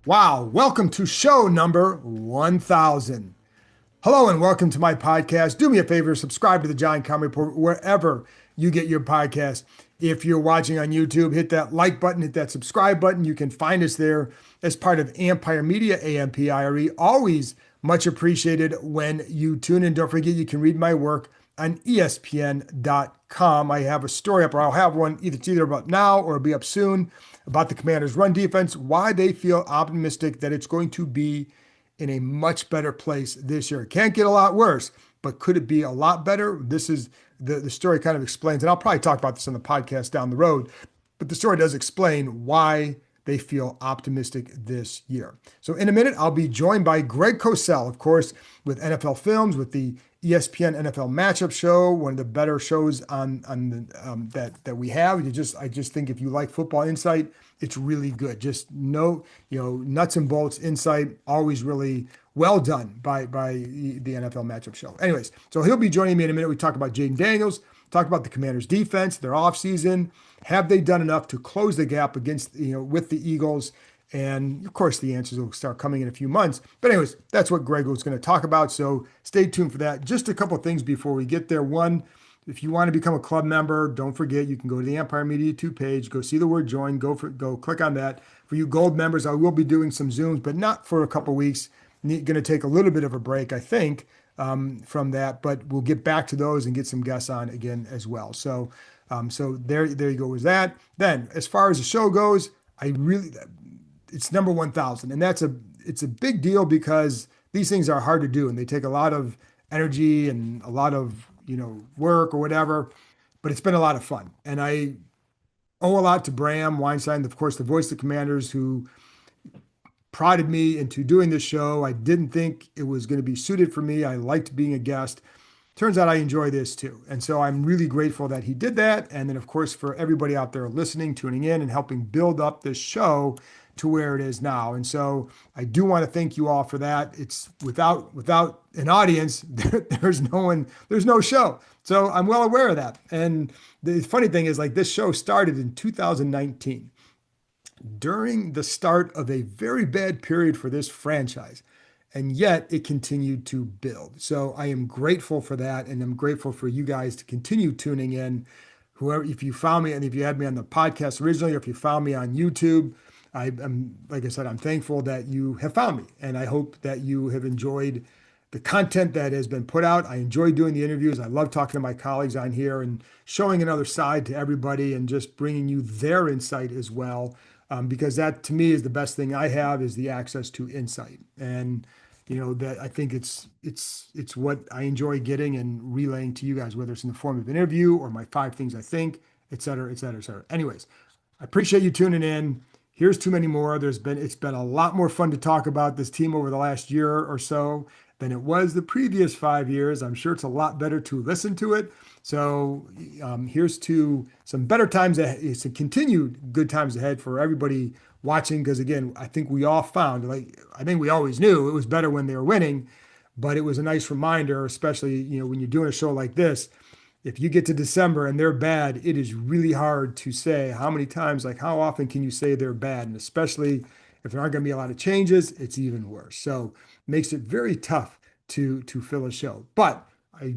Wow, welcome to show number 1000. Hello and welcome to my podcast. Do me a favor, subscribe to the John Keim Report wherever you get your podcast. If you're watching on YouTube, hit that like button, hit that subscribe button. You can find us there as part of Ampire Media, Ampire. Always much appreciated when you tune in. Don't forget you can read my work on ESPN.com. I have a story up, or I'll have one it's either about now or it'll be up soon about the Commanders' run defense, why they feel optimistic that it's going to be in a much better place this year. It can't get a lot worse, but could it be a lot better? This is the story kind of explains, and I'll probably talk about this on the podcast down the road, but the story does explain why they feel optimistic this year. So in a minute, I'll be joined by Greg Cosell, of course, with NFL Films, with the ESPN NFL Matchup Show, one of the better shows on the, that we have. I just think if you like football insight, it's really good. Just nuts and bolts insight, always really well done by the NFL Matchup Show. Anyways, so he'll be joining me in a minute. We talk about Jaden Daniels, talk about the Commanders' defense, their offseason. Have they done enough to close the gap against with the Eagles? And of course, the answers will start coming in a few months. But anyways, that's what Greg was going to talk about. So stay tuned for that. Just a couple of things before we get there. One, if you want to become a club member, don't forget you can go to the Ampire Media 2 page, go see the word join, go click on that. For you gold members, I will be doing some Zooms, but not for a couple of weeks. Going to take a little bit of a break, I think, from that, but we'll get back to those and get some guests on again as well. So there you go with that. Then as far as the show goes, it's number 1000, and it's a big deal because these things are hard to do and they take a lot of energy and a lot of work or whatever, but it's been a lot of fun. And I owe a lot to Bram Weinstein, of course, the voice of the Commanders, who prodded me into doing this show. I didn't think it was going to be suited for me. I liked being a guest. Turns out I enjoy this too. And so I'm really grateful that he did that. And then, of course, for everybody out there listening, tuning in, and helping build up this show to where it is now. And so I do want to thank you all for that. It's without an audience, there's no show. So I'm well aware of that. And the funny thing is, like, this show started in 2019 during the start of a very bad period for this franchise. And yet it continued to build. So I am grateful for that. And I'm grateful for you guys to continue tuning in. Whoever, if you found me and if you had me on the podcast originally, or if you found me on YouTube, I'm, like I said, I'm thankful that you have found me. And I hope that you have enjoyed the content that has been put out. I enjoy doing the interviews. I love talking to my colleagues on here and showing another side to everybody and just bringing you their insight as well. Because that to me is the best thing I have, is the access to insight. And that I think it's what I enjoy getting and relaying to you guys, whether it's in the form of an interview or my 5 things I think, et cetera, et cetera, et cetera. Anyways, I appreciate you tuning in. Here's too many more. It's been a lot more fun to talk about this team over the last year or so than it was the previous 5 years. I'm sure it's a lot better to listen to it. So here's to some better times ahead, some continued good times ahead for everybody watching. Because again, I think we all found, I think we always knew it was better when they were winning, but it was a nice reminder, especially when you're doing a show like this. If you get to December and they're bad, it is really hard to say how many times, how often can you say they're bad? And especially if there aren't going to be a lot of changes, it's even worse. So it makes it very tough to fill a show. But I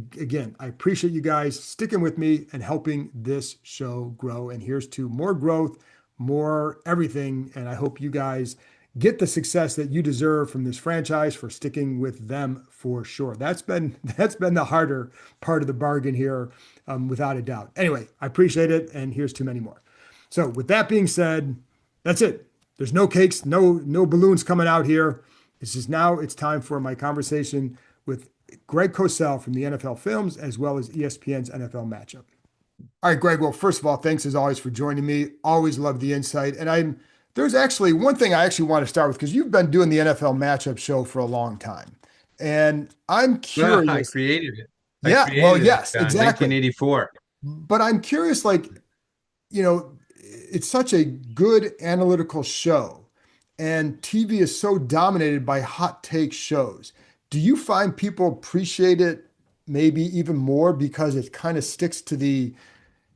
appreciate you guys sticking with me and helping this show grow. And here's to more growth, more everything. And I hope you guys get the success that you deserve from this franchise for sticking with them for sure. That's been the harder part of the bargain here, without a doubt. Anyway, I appreciate it, and here's too many more. So with that being said, that's it. There's no cakes, no balloons coming out here. It's time for my conversation with Greg Cosell from the NFL Films, as well as ESPN's NFL Matchup. All right, Greg. Well, first of all, thanks as always for joining me. Always love the insight. And there's actually one thing I actually want to start with, because you've been doing the NFL Matchup Show for a long time. And I'm Well, I curious. created it. I Yeah, well, created it yes, in exactly. 1984. But I'm curious, it's such a good analytical show, and TV is so dominated by hot take shows. Do you find people appreciate it maybe even more because it kind of sticks to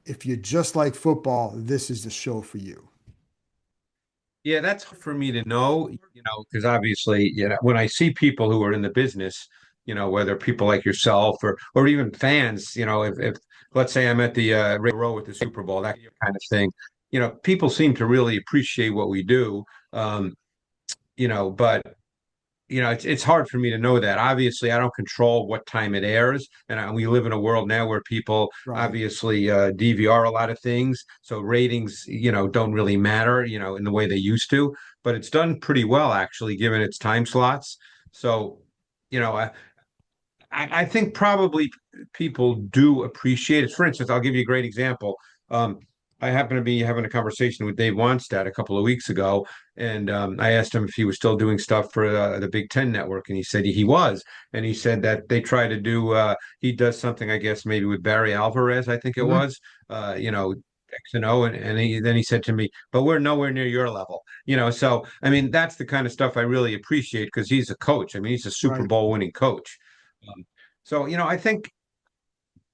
if you just like football, this is the show for you? Yeah, that's hard for me to know, because obviously, when I see people who are in the business, whether people like yourself or even fans, if let's say I'm at the row with the Super Bowl, that kind of thing, people seem to really appreciate what we do. Um, but it's hard for me to know that. Obviously, I don't control what time it airs, and we live in a world now where people Right. obviously DVR a lot of things, so ratings, don't really matter, in the way they used to. But it's done pretty well, actually, given its time slots. So, you know, I, I think probably people do appreciate it. For instance, I'll give you a great example. Um, I happened to be having a conversation with Dave Wannstedt a couple of weeks ago, and I asked him if he was still doing stuff for the Big Ten Network, and he said he was. And he said that they try to do, he does something, I guess, maybe with Barry Alvarez, I think it Mhm. was, X and O, and then he said to me, "But we're nowhere near your level." So I mean, that's the kind of stuff I really appreciate because he's a coach. I mean, he's a Super Right. Bowl winning coach. Um, so, I think,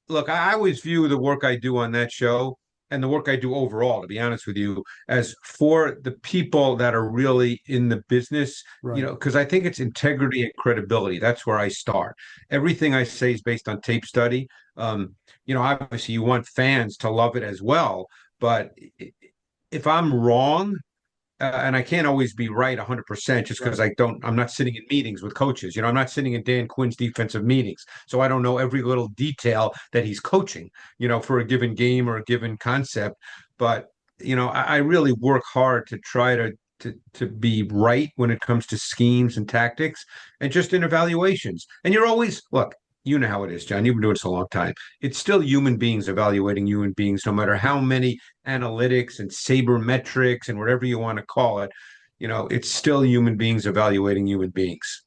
look, I always view the work I do on that show and the work I do overall, to be honest with you, as for the people that are really in the business, Right. because I think it's integrity and credibility. That's where I start. Everything I say is based on tape study. Obviously, you want fans to love it as well. But if I'm wrong, and I can't always be right 100% just because Right. I'm not sitting in meetings with coaches. I'm not sitting in Dan Quinn's defensive meetings. So I don't know every little detail that he's coaching, for a given game or a given concept. But, I really work hard to try to be right when it comes to schemes and tactics and just in evaluations. And you're always, look, you know how it is, John. You've been doing this a long time. It's still human beings evaluating human beings, no matter how many analytics and sabermetrics and whatever you want to call it, it's still human beings evaluating human beings.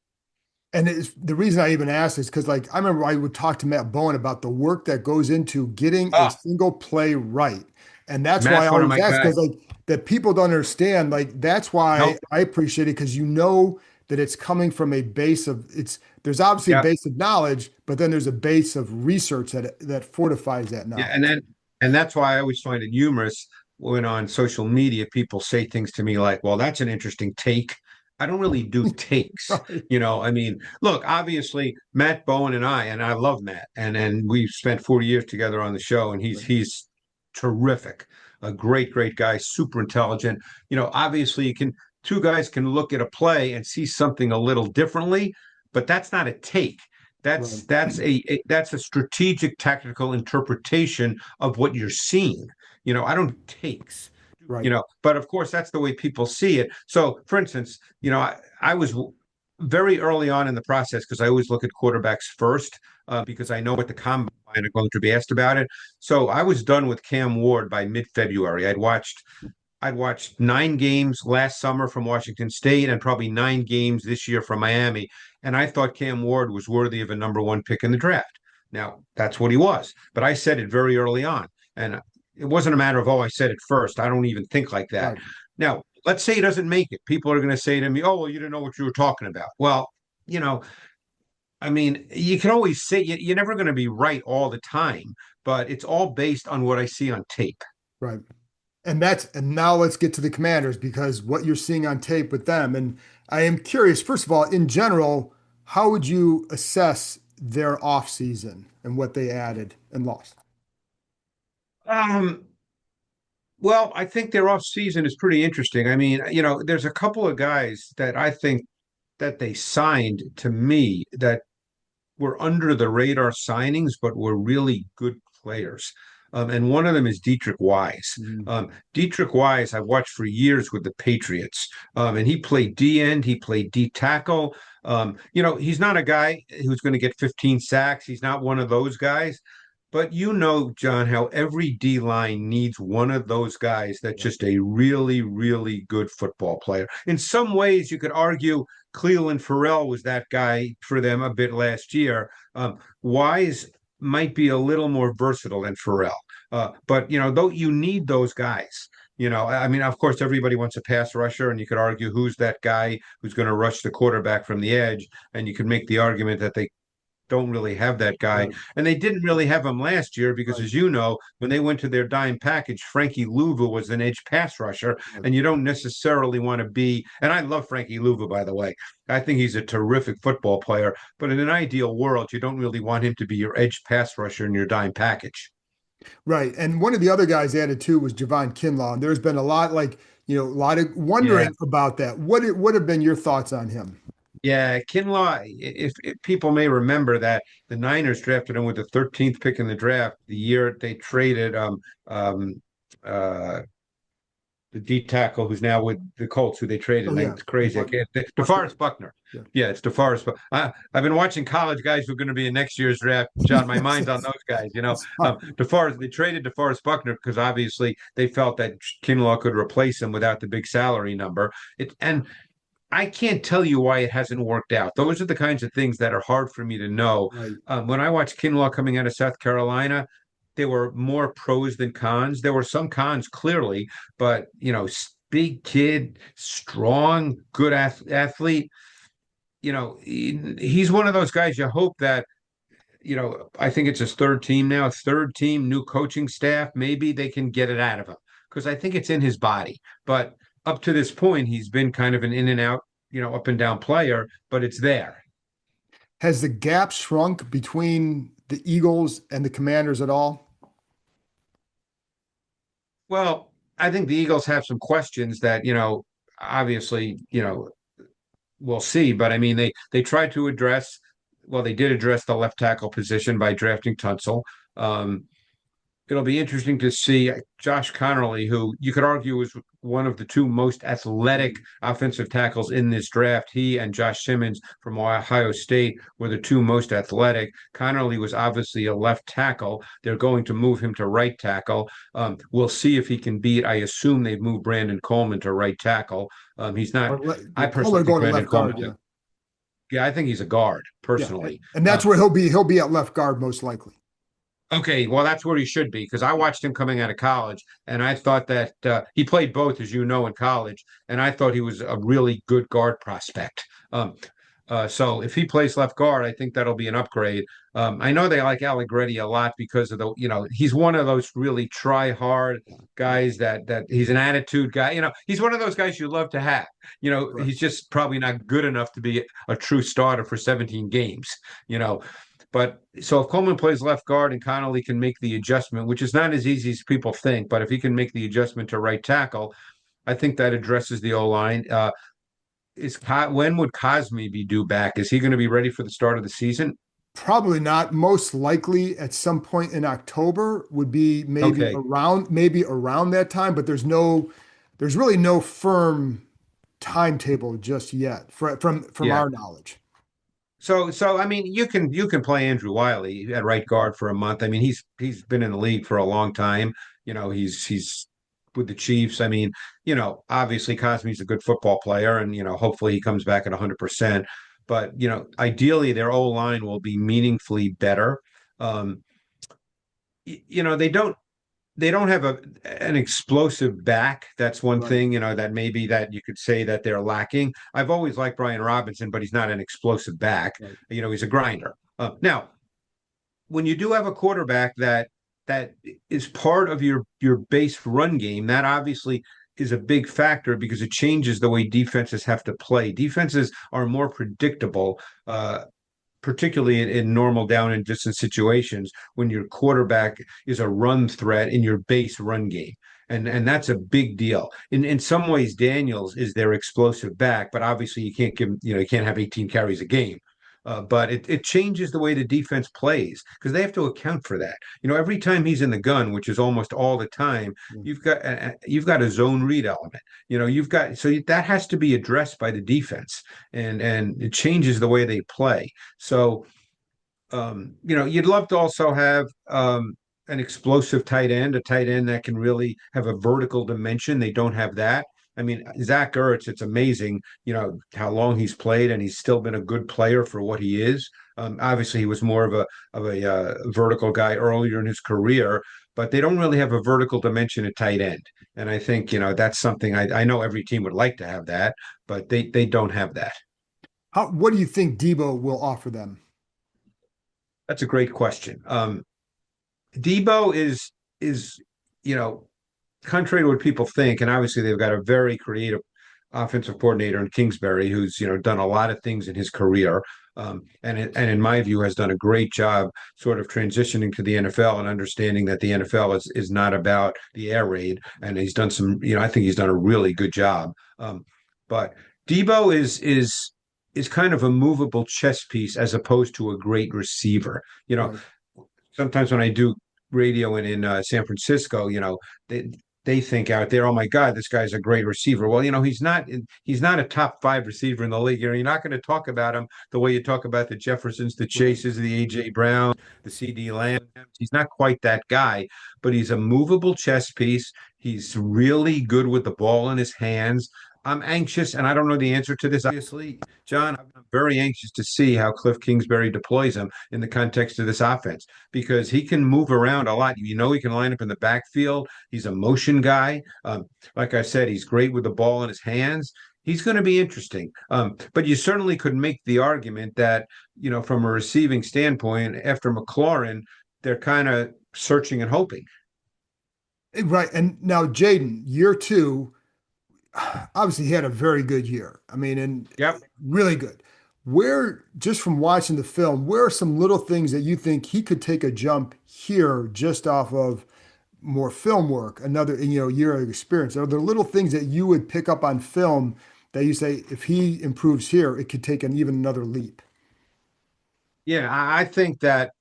And the reason I even asked is because, like, I remember I would talk to Matt Bowen about the work that goes into getting a Ah, single play right. And that's why I Matt's one of always my ask, guys. because, like, that people don't understand. Like, that's why Nope. I appreciate it, because that it's coming from a base of there's obviously a Yeah. base of knowledge, but then there's a base of research that fortifies that Yeah. And knowledge. then, and that's why I always find it humorous when on social media people say things to me like, well, that's an interesting take. I don't really do takes. Right. I mean, look, obviously Matt Bowen and I love Matt, and we've spent 40 years together on the show, and he's terrific, a great, great guy, super intelligent. Obviously you can two guys can look at a play and see something a little differently, but that's not a take. Right. That's a strategic tactical interpretation of what you're seeing. I don't takes. Right. But of course that's the way people see it. So, for instance, I was very early on in the process because I always look at quarterbacks first because I know what the combine are going to be asked about it. So I was done with Cam Ward by mid-February. I'd watched 9 games last summer from Washington State and probably 9 games this year from Miami. And I thought Cam Ward was worthy of a number one pick in the draft. Now, that's what he was. But I said it very early on. And it wasn't a matter of, oh, I said it first. I don't even think like that. Right. Now, let's say he doesn't make it. People are going to say to me, oh, well, you didn't know what you were talking about. Well, you know, I mean, you can always say you're never going to be right all the time, but it's all based on what I see on tape. Right. And now let's get to the Commanders, because what you're seeing on tape with them. And I am curious, first of all, in general, how would you assess their offseason and what they added and lost? Um, Well, I think their off season is pretty interesting. I mean, there's a couple of guys that I think that they signed to me that were under the radar signings, but were really good players. And one of them is Dietrich Wise. Mhm. Dietrich Wise, I've watched for years with the Patriots, and he played D end, he played D tackle. He's not a guy who's going to get 15 sacks. He's not one of those guys. But John, how every D line needs one of those guys that's just a really, really good football player. In some ways, you could argue Cleveland Farrell was that guy for them a bit last year. Wise might be a little more versatile than Farrell. But though you need those guys. I mean, of course, everybody wants a pass rusher, and you could argue who's that guy who's going to rush the quarterback from the edge, and you could make the argument that they don't really have that guy. Right. And they didn't really have him last year because, Right. as you know, when they went to their dime package, Frankie Louvu was an edge pass rusher, Right. and you don't necessarily want to be. And I love Frankie Louvu, by the way. I think he's a terrific football player. But in an ideal world, you don't really want him to be your edge pass rusher in your dime package. Right. And one of the other guys added too was Javon Kinlaw. And there's been a lot a lot of Yeah. wondering about that. What have been your thoughts on him? Yeah, Kinlaw, if people may remember that the Niners drafted him with the 13th pick in the draft the year they traded um uh the D tackle who's now with the Colts, who they traded. Oh And yeah. it's crazy. I can't Buckner. DeForest Buckner. Yeah. Yeah, it's DeForest. I've been watching college guys who are going to be in next year's draft. John, my Yes, mind's on yes. those guys. It's fun. DeForest. They traded DeForest Buckner because obviously they felt that Kinlaw could replace him without the big salary number. And I can't tell you why it hasn't worked out. Those are the kinds of things that are hard for me to know. Right. When I watched Kinlaw coming out of South Carolina, there were more pros than cons. There were some cons clearly, but big kid, strong, good athlete. He's one of those guys you hope that I think it's his third team now, third team, new coaching staff. Maybe they can get it out of him because I think it's in his body. But up to this point, he's been kind of an in and out, up and down player, but it's there. Has the gap shrunk between the Eagles and the Commanders at all? Well, I think the Eagles have some questions that, obviously, we'll see. But I mean, they tried to address, well, they did address the left tackle position by drafting Tunsil. Um, it'll be interesting to see Josh Connerly, who you could argue was one of the two most athletic offensive tackles in this draft. He and Josh Simmons from Ohio State were the two most athletic. Connerly was obviously a left tackle. They're going to move him to right tackle. We'll see if he can beat. I assume they've moved Brandon Coleman to right tackle. He's not. I Coleman personally think going to Brandon left guard, Coleman. yeah. Yeah, I think he's a guard Yeah. personally. And that's where he'll be at left guard most likely. Okay, well, that's where he should be because I watched him coming out of college, and I thought that he played both, as you know, in college, and I thought he was a really good guard prospect. So if he plays left guard, I think that'll be an upgrade. I know they like Allegretti a lot because of he's one of those really try hard guys that he's an attitude guy. He's one of those guys you love to have. Right. He's just probably not good enough to be a true starter for 17 games. You know, but so if Coleman plays left guard and Connolly can make the adjustment, which is not as easy as people think, but if he can make the adjustment to right tackle, I think that addresses the O line. When would Cosme be due back? Is he going to be ready for the start of the season? Probably not. Most likely at some point in October would be Okay, maybe around that time, but there's really no firm timetable just yet from yeah. our knowledge. So I mean, you can play Andrew Wiley at right guard for a month. I mean, he's been in the league for a long time. He's with the Chiefs. I mean, obviously Cosme's a good football player, and hopefully he comes back at 100%. But ideally their O line will be meaningfully better. Um, they don't have an explosive back. That's one Right. thing, that maybe that you could say that they're lacking. I've always liked Brian Robinson, but he's not an explosive back. Right. He's a grinder. Now, when you do have a quarterback that is part of your base run game, that obviously is a big factor because it changes the way defenses have to play. Defenses are more predictable, particularly in normal down and distance situations when your quarterback is a run threat in your base run game. And that's a big deal. In some ways, Daniels is their explosive back, but obviously you can't have 18 carries a game. But it changes the way the defense plays because they have to account for that. Every time he's in the gun, which is almost all the time, Mm. you've got a zone read element. That has to be addressed by the defense, and it changes the way they play. So, you'd love to also have an explosive tight end, a tight end that can really have a vertical dimension. They don't have that. I mean, Zach Ertz, it's amazing, how long he's played, and he's still been a good player for what he is. Obviously, he was more of a vertical guy earlier in his career, but they don't really have a vertical dimension at tight end. And I think, that's something I know every team would like to have that, but they don't have that. What do you think Debo will offer them? That's a great question. Debo is you know contrary to what people think, and obviously they've got a very creative offensive coordinator in Kingsbury, who's done a lot of things in his career, and in my view has done a great job sort of transitioning to the NFL and understanding that the NFL is not about the air raid, and he's done some, I think he's done a really good job. But Debo is kind of a movable chess piece as opposed to a great receiver. Right. Sometimes when I do radio in San Francisco, they they think out there, oh my God, this guy's a great receiver. Well, he's not a top five receiver in the league. You're not going to talk about him the way you talk about the Jeffersons, the Right. Chases, the AJ Brown, the CD Lamb. He's not quite that guy, but he's a movable chess piece. He's really good with the ball in his hands. I'm anxious, and I don't know the answer to this, obviously, John. I'm very anxious to see how Cliff Kingsbury deploys him in the context of this offense because he can move around a lot. He can line up in the backfield. He's a motion guy. Like I said, he's great with the ball in his hands. He's going to be interesting. But you certainly could make the argument that, from a receiving standpoint, after McLaurin, they're kind of searching and hoping. Right. And now, Jaden, year two, obviously he had a very good year. I mean, and Yep. really good. Where, just from watching the film, where are some little things that you think he could take a jump here just off of more film work, another, year of experience? Are there little things that you would pick up on film that you say, if he improves here, it could take an even another leap? Yeah, I think that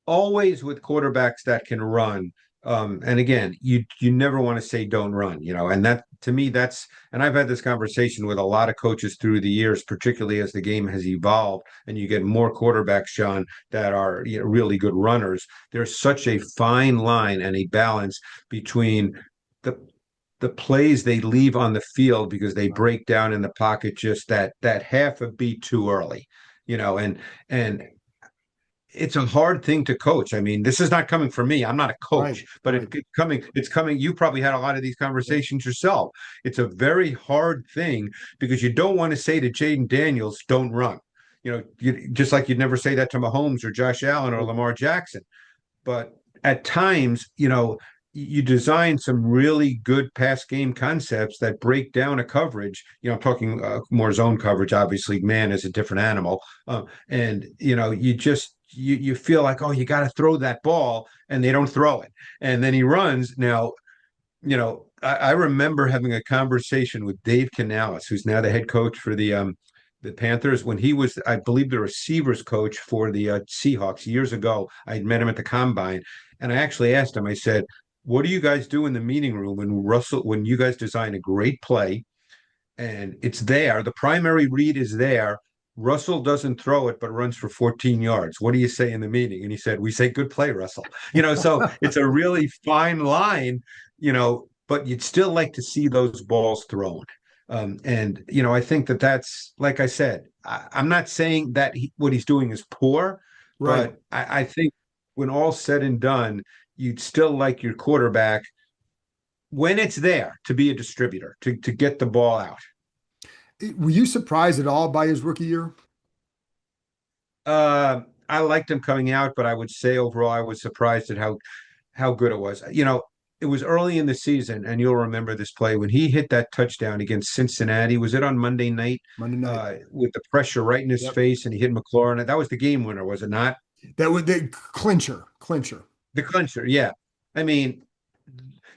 always with quarterbacks that can run. And again, you never want to say don't run, and that to me and I've had this conversation with a lot of coaches through the years, particularly as the game has evolved and you get more quarterbacks, Sean, that are really good runners. There's such a fine line and a balance between the the plays they leave on the field because they break down in the pocket just that half a beat too early, and it's a hard thing to coach. I mean, this is not coming from me. I'm not a Right, coach, but right. it's coming. You probably had a lot of these Yeah. conversations yourself. It's a very hard thing because you don't want to say to Jaden Daniels, don't run. Just like you'd never say that to Mahomes or Josh Allen or Right. Lamar Jackson. But at times, you design some really good pass game concepts that break down a coverage. I'm talking more zone coverage. Obviously, man is a different animal, and you feel like, oh, you got to throw that ball, and they don't throw it, and then he runs. Now, I remember having a conversation with Dave Canales, who's now the head coach for the Panthers, when he was, I believe, the receivers coach for the Seahawks years ago. I'd met him at the combine, and I actually asked him. I said, "What do you guys do in the meeting room when you guys design a great play and it's there? The primary read is there. Russell doesn't throw it, but runs for 14 yards. What do you say in the meeting?" And he said, "We say good play, Russell." So it's a really fine line, but you'd still like to see those balls thrown. And I think that's like I said, I'm not saying that what he's doing is poor, Right. but I think when all's said and done, you'd still like your quarterback when it's there to be a distributor, to get the ball out. Were you surprised at all by his rookie year? I liked him coming out, but I would say overall I was surprised at how good it was. It was early in the season, and you'll remember this play when he hit that touchdown against Cincinnati. Was it on Monday night? Monday night. With the pressure right in his Yep. face, and he hit McLaurin. That was the game winner, was it not? That would the clincher. The clincher, yeah. I mean,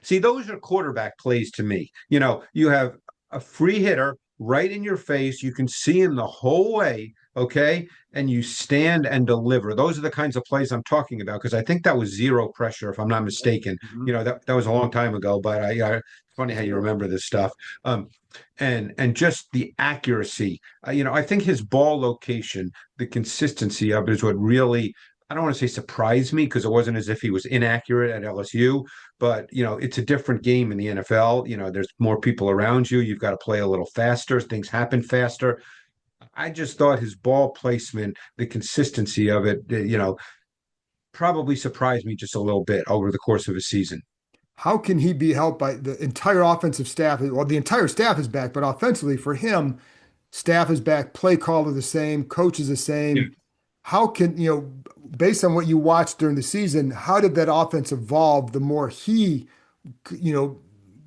see, those are quarterback plays to me. You have a free hitter right in your face. You can see him the whole way, okay? And you stand and deliver. Those are the kinds of plays I'm talking about because I think that was zero pressure, if I'm not mistaken. Mhm. That was a long time ago, but it's funny how you Zero. remember this stuff. And just the accuracy. I think his ball location, the consistency of it is what really, I don't want to say surprised me because it wasn't as if he was inaccurate at LSU, but it's a different game in the NFL. There's more people around you. You've got to play a little faster. Things happen faster. I just thought his ball placement, the consistency of it, probably surprised me just a little bit over the course of a season. How can he be helped by the entire offensive staff? Well, the entire staff is back, but offensively for him, staff is back, play caller the same, coach is the Yeah. same. How can, based on what you watched during the season, how did that offense evolve the more he, you know,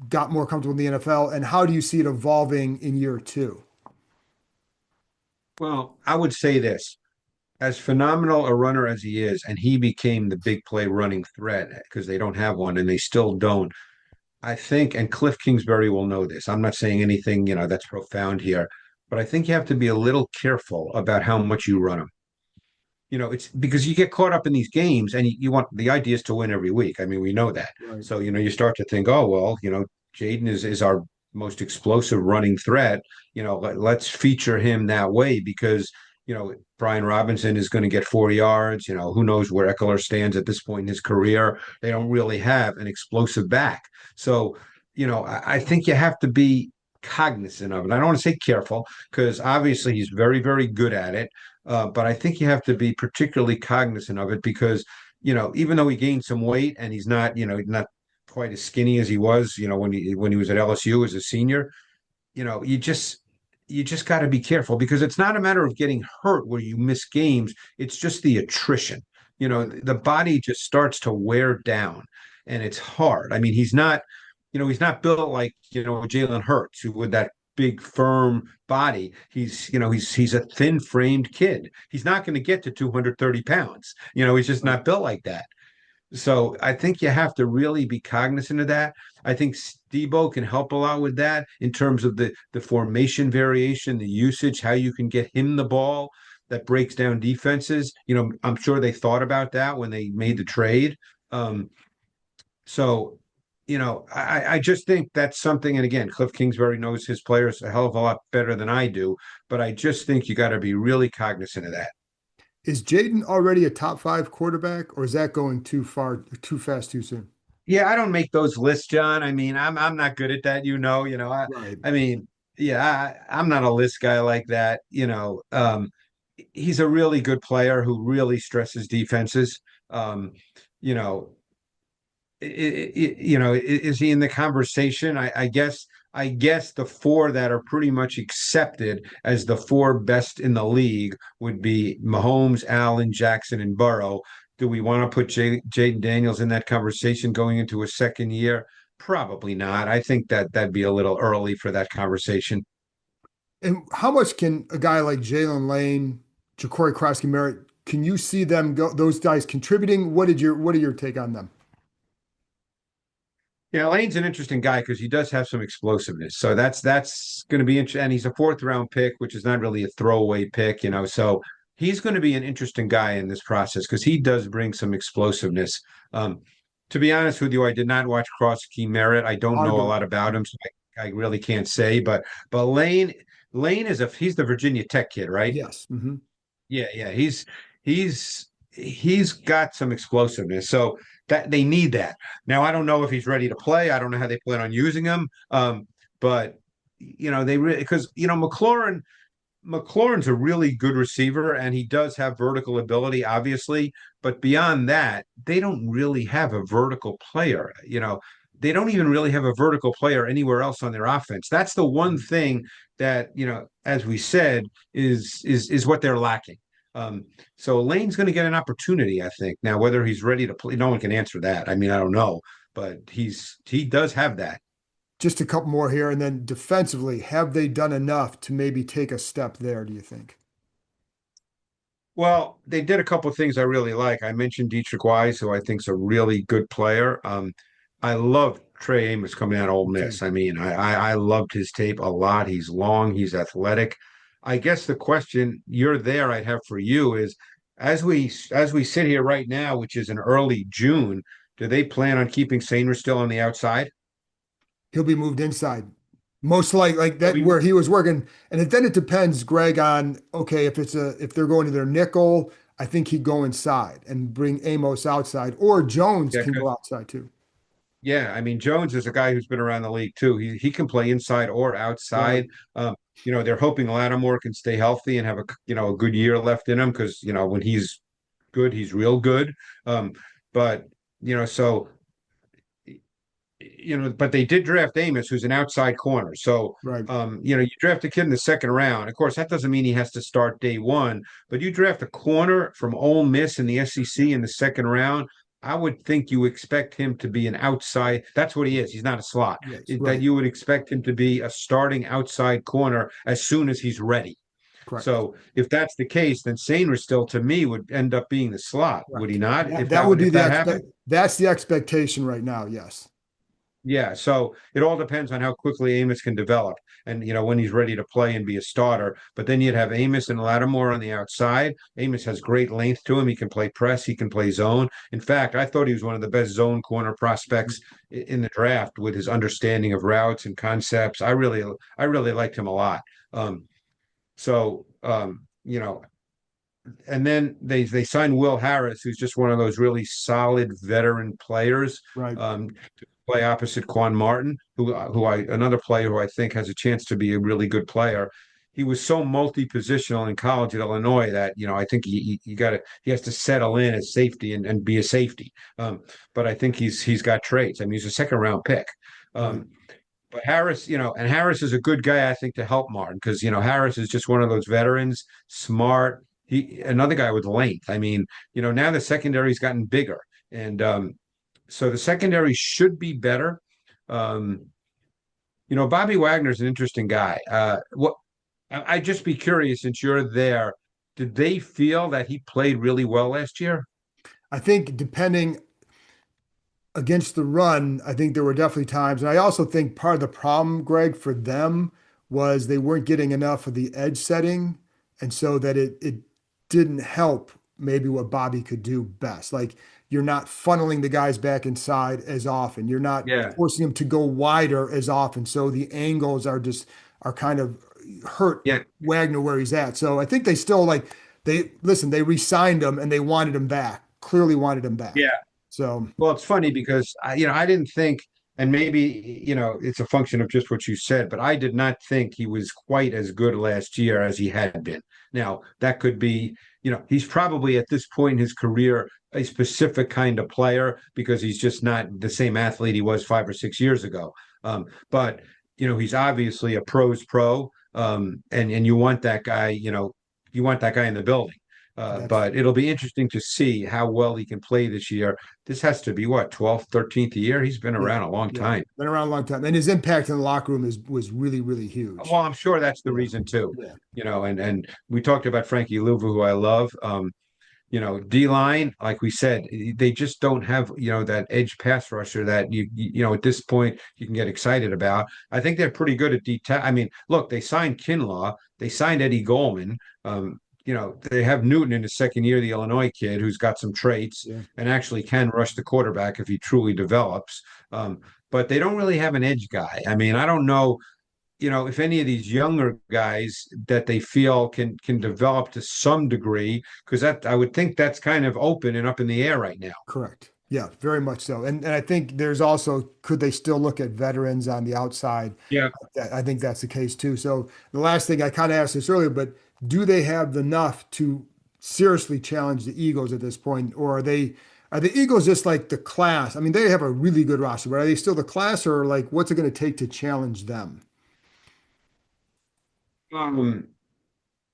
got more comfortable in the NFL? And how do you see it evolving in year two? Well, I would say this. As phenomenal a runner as he is, and he became the big play running threat because they don't have one and they still don't. I think, and Cliff Kingsbury will know this. I'm not saying anything, that's profound here, but I think you have to be a little careful about how much you run him. It's because you get caught up in these games and you want the idea is to win every week. I mean, we know that. Right. So, you start to think, oh, well, Jaden is our most explosive running threat. Let's feature him that way because, Brian Robinson is going to get 4 yards. Who knows where Eckler stands at this point in his career. They don't really have an explosive back. So, I think you have to be cognizant of it. I don't want to say careful because obviously he's very, very good at it. But I think you have to be particularly cognizant of it because, even though he gained some weight and he's not, not quite as skinny as he was, when he was at LSU as a senior, you just got to be careful because it's not a matter of getting hurt where you miss games. It's just the attrition. Right. The body just starts to wear down and it's hard. I mean, he's not built like, Jalen Hurts, who with that big firm body. He's a thin framed kid. He's not going to get to 230 pounds. He's just Right. not built like that. So I think you have to really be cognizant of that. I think Debo can help a lot with that in terms of the formation variation, the usage, how you can get him the ball that breaks down defenses. I'm sure they thought about that when they made the trade. So, I just think that's something. And again, Cliff Kingsbury knows his players a hell of a lot better than I do. But I just think you got to be really cognizant of that. Is Jaden already a top five quarterback, or is that going too far, too fast, too soon? Yeah, I don't make those lists, John. I mean, I'm not good at that, Right. I mean, yeah, I'm not a list guy like that. He's a really good player who really stresses defenses. Um, you know, is he in the conversation? I guess the four that are pretty much accepted as the four best in the league would be Mahomes, Allen, Jackson, and Burrow. Do we want to put Jaden Daniels in that conversation going into a second year? Probably not. I think that'd be a little early for that conversation. And how much can a guy like Jalen Lane, Ja'Cory Krosky Merritt, can you see them go, those guys contributing? What are your take on them? Yeah, Lane's an interesting guy because he does have some explosiveness. So that's going to be interesting. And he's a fourth round pick, which is not really a throwaway pick, So he's going to be an interesting guy in this process because he does bring some explosiveness. Um, to be honest with you, I did not watch Keim Merritt. I don't I'll know a go. lot about him, so I really can't say. But Lane he's the Virginia Tech kid, right? Yes. Hmm. Yeah, yeah, he's got some explosiveness. So that they need that. Now I don't know if he's ready to play. I don't know how they plan on using him. But they really because McLaurin's a really good receiver and he does have vertical ability, obviously. But beyond that, they don't really have a vertical player. They don't even really have a vertical player anywhere else on their offense. That's the one thing that, as we said, is what they're lacking. Um, so Lane's going to get an opportunity, I think. Now, whether he's ready to play, no one can answer that. I mean, I don't know, but he does have that. Just a couple more here, and then defensively, have they done enough to maybe take a step there, do you think? Well, they did a couple of things I really like. I mentioned Dietrich Wise, who I think is a really good player. I love Trey Amos coming out of Ole Me too. Miss. I mean, I loved his tape a lot. He's long, he's athletic. I guess the question you're there I'd have for you is as we sit here right now, which is in early June, do they plan on keeping Sainer still on the outside? He'll be moved inside. Most like He'll that be where he was working. And then it depends, Greg, on okay, if they're going to their nickel, I think he'd go inside and bring Amos outside, or Jones yeah, can go outside too. Yeah, I mean Jones is a guy who's been around the league too. He can play inside or Right. outside. They're hoping Lattimore can stay healthy and have a good year left in him because when he's good, he's real good. But so but they did draft Amos, who's an outside corner. So, Right. you draft a kid in the second round. Of course, that doesn't mean he has to start day one, but you draft a corner from Ole Miss in the SEC in the second round. I would think you expect him to be an outside. That's what he is. He's not a slot. Yes. That Right. you would expect him to be a starting outside corner as soon as he's ready. Correct. So if that's the case, then Sainer still to me would end up being the slot, would he Correct. not? That, that would be If the that happened? that's the expectation right now. Yes. Yeah, so it all depends on how quickly Amos can develop and when he's ready to play and be a starter. But then you'd have Amos and Lattimore on the outside. Amos has great length to him. He can play press, he can play zone. In fact, I thought he was one of the best zone corner prospects in the draft with his understanding of routes and concepts. I really liked him a lot. Um, so and then they signed Will Harris, who's just one of those really solid veteran players. Right. Play opposite Quan Martin, another player who I think has a chance to be a really good player. He was so multi-positional in college at Illinois that I think he has to settle in as safety and be a safety. But I think he's got traits. I mean, he's a second round pick. Right. But Harris, and Harris is a good guy, I think, to help Martin because Harris is just one of those veterans, smart. Another guy with length. I mean, now the secondary's gotten bigger, and so the secondary should be better. Um, Bobby Wagner's an interesting guy. I'd just be curious, since you're there, did they feel that he played really well last year? I think depending against the run, I think there were definitely times, and I also think part of the problem, Greg, for them was they weren't getting enough of the edge setting, and so that it didn't help maybe what Bobby could do best. Like you're not funneling the guys back inside as often. You're not Yeah, forcing them to go wider as often. So the angles are kind of hurt yeah, Wagner where he's at. So I think they still like they re-signed him and they wanted him back. Clearly wanted him back. yeah. So Well, it's funny because I didn't think, and maybe it's a function of just what you said, but I did not think he was quite as good last year as he had been. Now, that could be, he's probably at this point in his career a specific kind of player because he's just not the same athlete he was 5 or 6 years ago. But he's obviously a pro's pro, and you want that guy, you want that guy in the building. that's But it'll be interesting to see how well he can play this year. This has to be what, 12th, 13th year? He's been yeah, around a long yeah. time. Been around a long time. And his impact in the locker room was really, really huge. Well, I'm sure that's the Yeah. reason too. Yeah. And we talked about Frankie Louvu, who I love. D line, like we said, they just don't have, that edge pass rusher that at this point you can get excited about. I think they're pretty good at I mean, look, they signed Kinlaw, they signed Eddie Goldman. They have Newton in his second year, the Illinois kid who's got some traits Yeah. and actually can rush the quarterback if he truly develops. But they don't really have an edge guy. I mean, I don't know if any of these younger guys that they feel can develop to some degree, because that I would think that's kind of open and up in the air right now. Correct. Yeah, very much so. And I think there's also, could they still look at veterans on the outside? Yeah. I think that's the case too. So the last thing I kind of asked this earlier, but do they have enough to seriously challenge the Eagles at this point? Or are the Eagles just like the class? I mean, they have a really good roster, but are they still the class or like what's it going to take to challenge them? Um,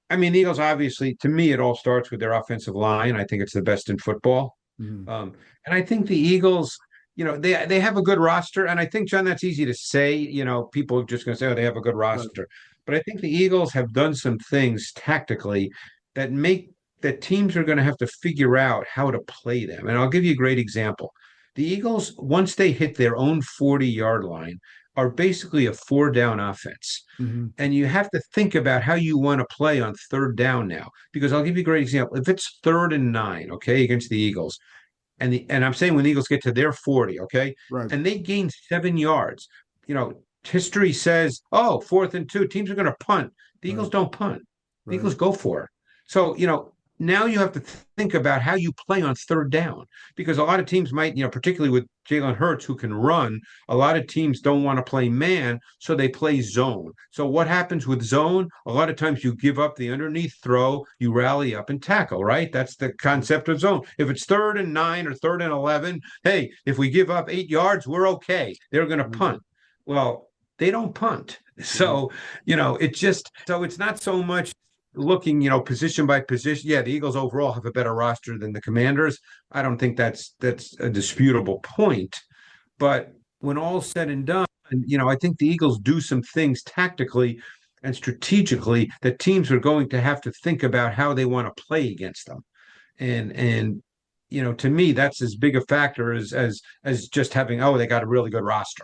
I mean, the Eagles obviously, to me, it all starts with their offensive line. I think it's the best in football. Mhm. And I think the Eagles, they have a good roster. And I think, John, that's easy to say. People are just going to say, oh, they have a good Right. roster. But I think the Eagles have done some things tactically that make that teams are going to have to figure out how to play them. And I'll give you a great example. The Eagles, once they hit their own 40-yard line, are basically a four down offense. Mhm. And you have to think about how you want to play on third down now. Because I'll give you a great example. If it's 3rd and 9, okay, against the Eagles, and I'm saying when the Eagles get to their 40, okay, Right. and they gain 7 yards, history says, oh, 4th and 2, teams are going to punt. The Right. Eagles don't punt. The Right. Eagles go for it. So, now you have to think about how you play on third down because a lot of teams might, particularly with Jalen Hurts who can run, a lot of teams don't want to play man, so they play zone. So what happens with zone? A lot of times you give up the underneath throw, you rally up and tackle, right? That's the concept of zone. If it's 3rd and 9 or 3rd and 11, hey, if we give up 8 yards, we're okay. They're going to punt. Well, they don't punt. So, it's not so much looking, position by position. Yeah, the Eagles overall have a better roster than the Commanders. I don't think that's a disputable point. But when all's said and done, I think the Eagles do some things tactically and strategically that teams are going to have to think about how they want to play against them. And to me, that's as big a factor as just having, they got a really good roster.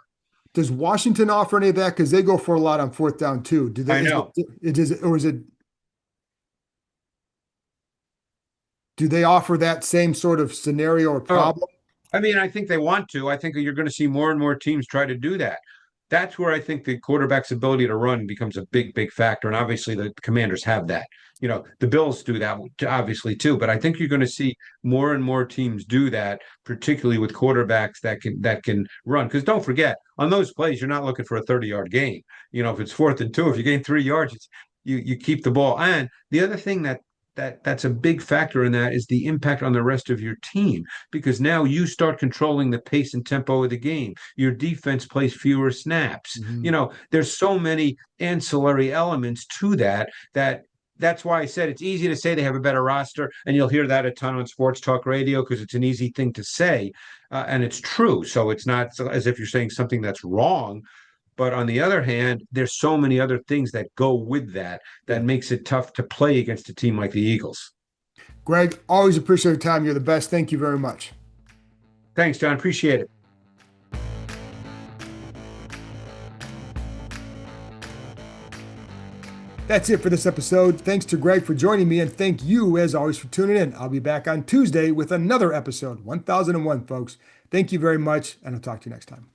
Does Washington offer any of that? Because they go for a lot on 4th down too. Do they? I know. Do they offer that same sort of scenario or problem? I think they want to. I think you're going to see more and more teams try to do that. That's where I think the quarterback's ability to run becomes a big, big factor. And obviously the Commanders have that. The Bills do that obviously too. But I think you're going to see more and more teams do that, particularly with quarterbacks that can run. Because don't forget, on those plays, you're not looking for a 30-yard gain. If it's 4th and 2, if you gain 3 yards, you keep the ball. And the other thing that's a big factor in that is the impact on the rest of your team because now you start controlling the pace and tempo of the game. Your defense plays fewer snaps. There's so many ancillary elements to that's why I said it's easy to say they have a better roster, and you'll hear that a ton on sports talk radio because it's an easy thing to say, and it's true. So it's not as if you're saying something that's wrong. But on the other hand, there's so many other things that go with that makes it tough to play against a team like the Eagles. Greg, always appreciate your time. You're the best. Thank you very much. Thanks, John. Appreciate it. That's it for this episode. Thanks to Greg for joining me, and thank you, as always, for tuning in. I'll be back on Tuesday with another episode, 1001, folks. Thank you very much, and I'll talk to you next time.